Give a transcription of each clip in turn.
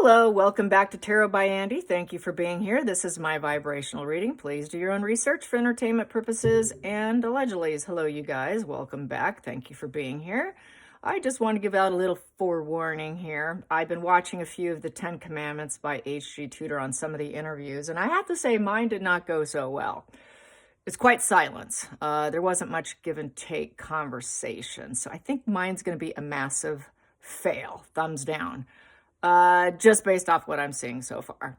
Hello, welcome back to Tarot by Andy. Thank you for being here. This is my vibrational reading. Please do your own research for entertainment purposes and allegedly. Hello, you guys. Welcome back. Thank you for being here. I just want to give out a little forewarning here. I've been watching a few of the 10 Commandments by H.G. Tudor on some of the interviews, and I have to say mine did not go so well. It's quite silence. There wasn't much give and take conversation. So I think mine's going to be a massive fail. Thumbs down. Just based off what I'm seeing so far.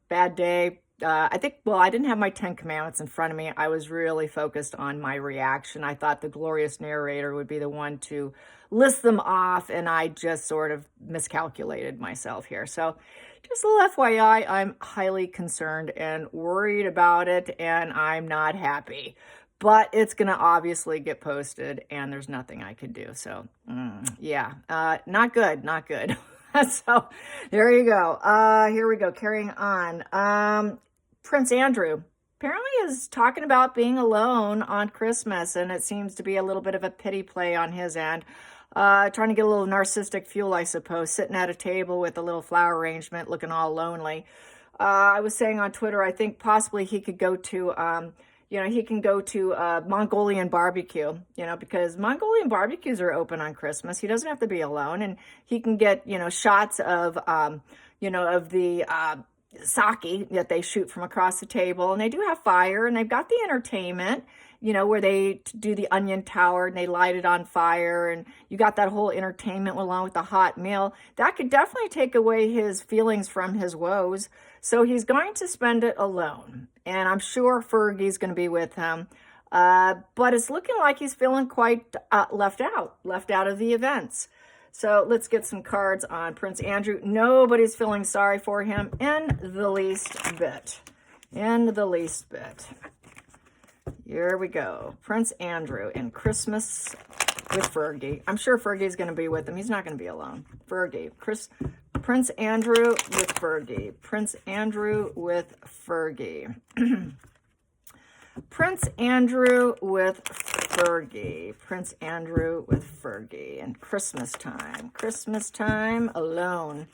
Bad day. I didn't have my 10 Commandments in front of me. I was really focused on my reaction. I thought the glorious narrator would be the one to list them off, and I just sort of miscalculated myself here. So just a little FYI, I'm highly concerned and worried about it, and I'm not happy. But it's going to obviously get posted, and there's nothing I can do. So, not good, not good. So there you go. Here we go. Carrying on. Prince Andrew apparently is talking about being alone on Christmas, and it seems to be a little bit of a pity play on his end. Trying to get a little narcissistic fuel, I suppose, sitting at a table with a little flower arrangement, looking all lonely. I was saying on Twitter, I think possibly he could go to he can go to Mongolian barbecue, because Mongolian barbecues are open on Christmas. He doesn't have to be alone, and he can get, shots of, of the sake that they shoot from across the table. And they do have fire, and they've got the entertainment, where they do the onion tower and they light it on fire. And you got that whole entertainment along with the hot meal. That could definitely take away his feelings from his woes. So he's going to spend it alone. And I'm sure Fergie's going to be with him. But it's looking like he's feeling quite left out of the events. So let's get some cards on Prince Andrew. Nobody's feeling sorry for him in the least bit. In the least bit. Here we go. Prince Andrew in Christmas with Fergie. I'm sure Fergie's going to be with him. He's not going to be alone. Fergie. Prince Andrew with Fergie. Prince Andrew with Fergie. Prince Andrew with Fergie. Prince Andrew with Fergie. And Christmas time. Christmas time alone.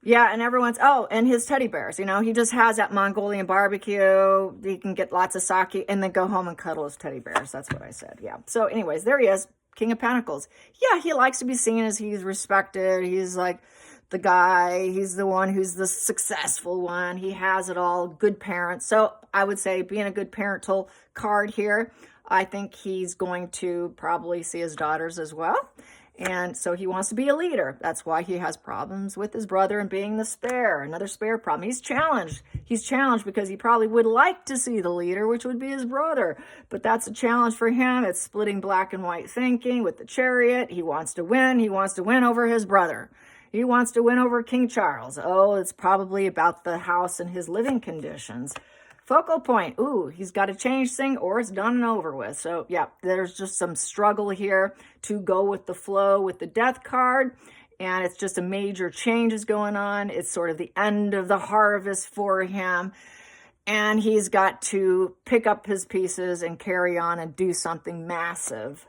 Yeah, and and his teddy bears, he just has that Mongolian barbecue. He can get lots of sake and then go home and cuddle his teddy bears. That's what I said, yeah. So anyways, there he is, King of Pentacles. Yeah, he likes to be seen as he's respected. He's like the guy. He's the one who's the successful one. He has it all, good parent. So I would say being a good parental card here, I think he's going to probably see his daughters as well. And so he wants to be a leader. That's why he has problems with his brother and being the spare. Another spare problem. He's challenged. He's challenged because he probably would like to see the leader, which would be his brother. But that's a challenge for him. It's splitting black and white thinking with the Chariot. He wants to win. He wants to win over his brother. He wants to win over King Charles. Oh, it's probably about the house and his living conditions. Focal point. Ooh, he's got to change thing or it's done and over with. So, yeah, there's just some struggle here to go with the flow with the Death card. And it's just a major change is going on. It's sort of the end of the harvest for him. And he's got to pick up his pieces and carry on and do something massive.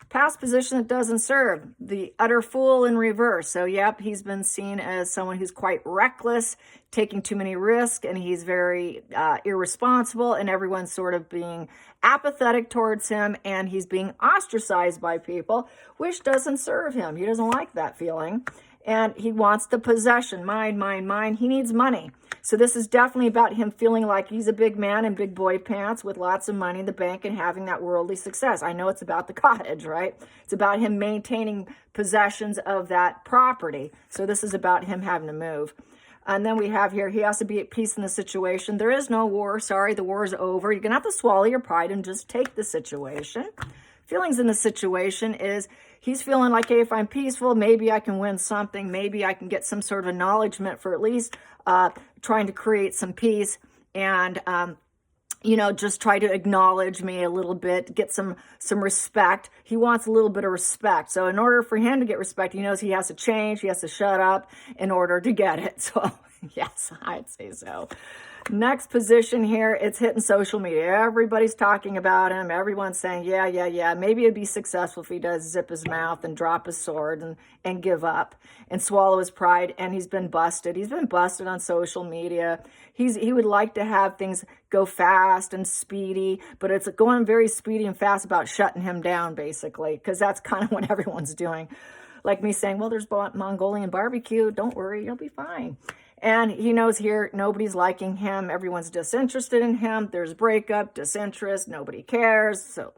Past position that doesn't serve. The utter fool in reverse. So, yep, he's been seen as someone who's quite reckless, taking too many risks, and he's very irresponsible, and everyone's sort of being apathetic towards him, and he's being ostracized by people, which doesn't serve him. He doesn't like that feeling, and he wants the possession. Mine. He needs money. So this is definitely about him feeling like he's a big man in big boy pants with lots of money in the bank and having that worldly success. I know it's about the cottage, right? It's about him maintaining possessions of that property. So this is about him having to move. And then we have here, he has to be at peace in the situation. There is no war. Sorry, the war is over. You're going to have to swallow your pride and just take the situation. Feelings in the situation is he's feeling like, hey, if I'm peaceful, maybe I can win something. Maybe I can get some sort of acknowledgement for at least trying to create some peace and, just try to acknowledge me a little bit, get some respect. He wants a little bit of respect. So in order for him to get respect, he knows he has to change. He has to shut up in order to get it. So Yes, I'd say so. Next position here, it's hitting social media. Everybody's talking about him. Everyone's saying, yeah. Maybe it'd be successful if he does zip his mouth and drop his sword and give up and swallow his pride. And he's been busted. He's been busted on social media. He would like to have things go fast and speedy, but it's going very speedy and fast about shutting him down, basically, because that's kind of what everyone's doing. Like me saying, well, there's Mongolian barbecue. Don't worry, you'll be fine. And he knows here nobody's liking him. Everyone's disinterested in him. There's breakup, disinterest. Nobody cares. So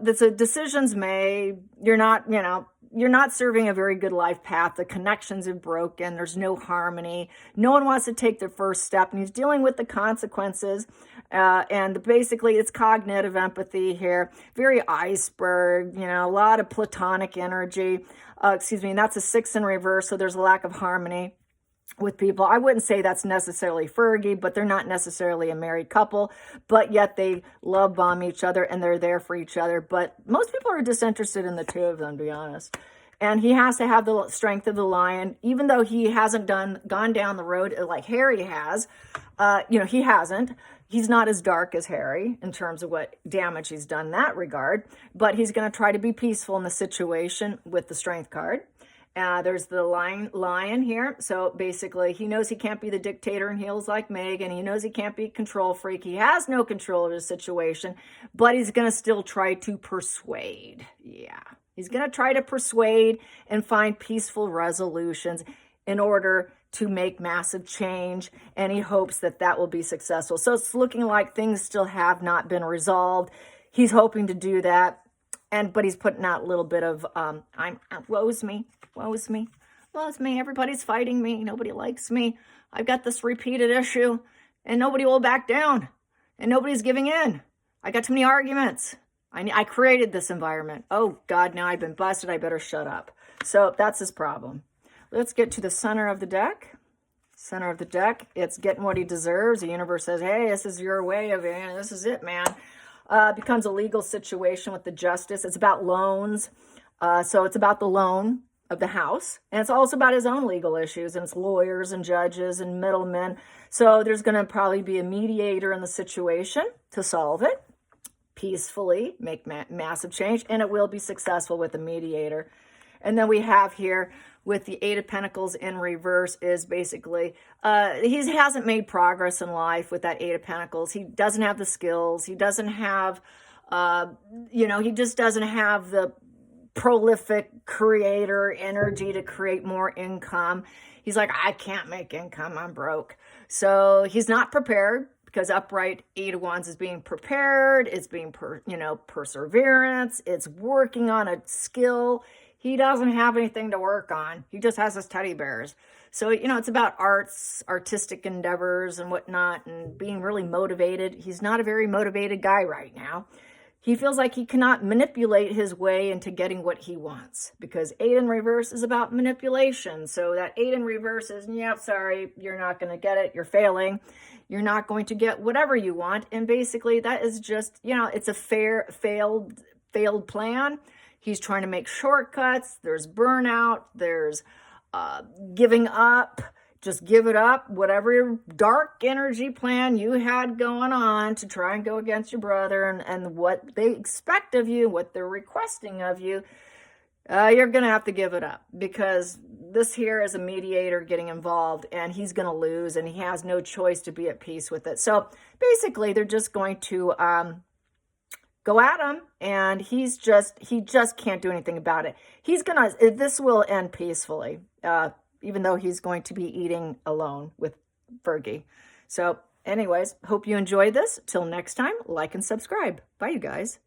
the decisions made. You're not, you're not serving a very good life path. The connections have broken. There's no harmony. No one wants to take the first step, and he's dealing with the consequences. And basically, it's cognitive empathy here. Very iceberg, a lot of platonic energy. And that's a 6 in reverse, so there's a lack of harmony with people. I wouldn't say that's necessarily Fergie, but they're not necessarily a married couple, but yet they love bomb each other and they're there for each other. But most people are disinterested in the two of them, to be honest. And he has to have the strength of the lion, even though he hasn't gone down the road like Harry has. He hasn't. He's not as dark as Harry in terms of what damage he's done in that regard, but he's going to try to be peaceful in the situation with the strength card. There's the lion here. So basically, he knows he can't be the dictator in heels like Meghan. He knows he can't be a control freak. He has no control of his situation, but he's going to still try to persuade. Yeah, he's going to try to persuade and find peaceful resolutions in order to make massive change, and he hopes that that will be successful. So it's looking like things still have not been resolved. He's hoping to do that. But he's putting out a little bit of, woe's me, everybody's fighting me, nobody likes me, I've got this repeated issue, and nobody will back down, and nobody's giving in, I got too many arguments, I created this environment, oh God, now I've been busted, I better shut up. So that's his problem. Let's get to the center of the deck. Center of the deck, it's getting what he deserves. The universe says, hey, this is your way of it, this is it, man. Becomes a legal situation with the justice. It's about loans. So it's about the loan of the house. And it's also about his own legal issues. And it's lawyers and judges and middlemen. So there's going to probably be a mediator in the situation to solve it peacefully, make massive change. And it will be successful with a mediator. And then we have here with the 8 of Pentacles in reverse is basically, he hasn't made progress in life with that 8 of Pentacles. He doesn't have the skills. He doesn't have, he just doesn't have the prolific creator energy to create more income. He's like, I can't make income. I'm broke. So he's not prepared because upright 8 of Wands is being prepared. It's being, perseverance. It's working on a skill. He doesn't have anything to work on. He just has his teddy bears. So, it's about artistic endeavors and whatnot and being really motivated. He's not a very motivated guy right now. He feels like he cannot manipulate his way into getting what he wants because 8 in reverse is about manipulation. So that 8 in reverse is, sorry, you're not going to get it. You're failing. You're not going to get whatever you want. And basically that is just, it's a failed plan. He's trying to make shortcuts. There's burnout. There's giving up. Just give it up. Whatever dark energy plan you had going on to try and go against your brother and what they expect of you, what they're requesting of you, you're going to have to give it up because this here is a mediator getting involved and he's going to lose and he has no choice to be at peace with it. So basically they're just going to go at him, and he just can't do anything about it. This will end peacefully, even though he's going to be eating alone with Fergie. So anyways, hope you enjoyed this. Till next time, like and subscribe. Bye, you guys.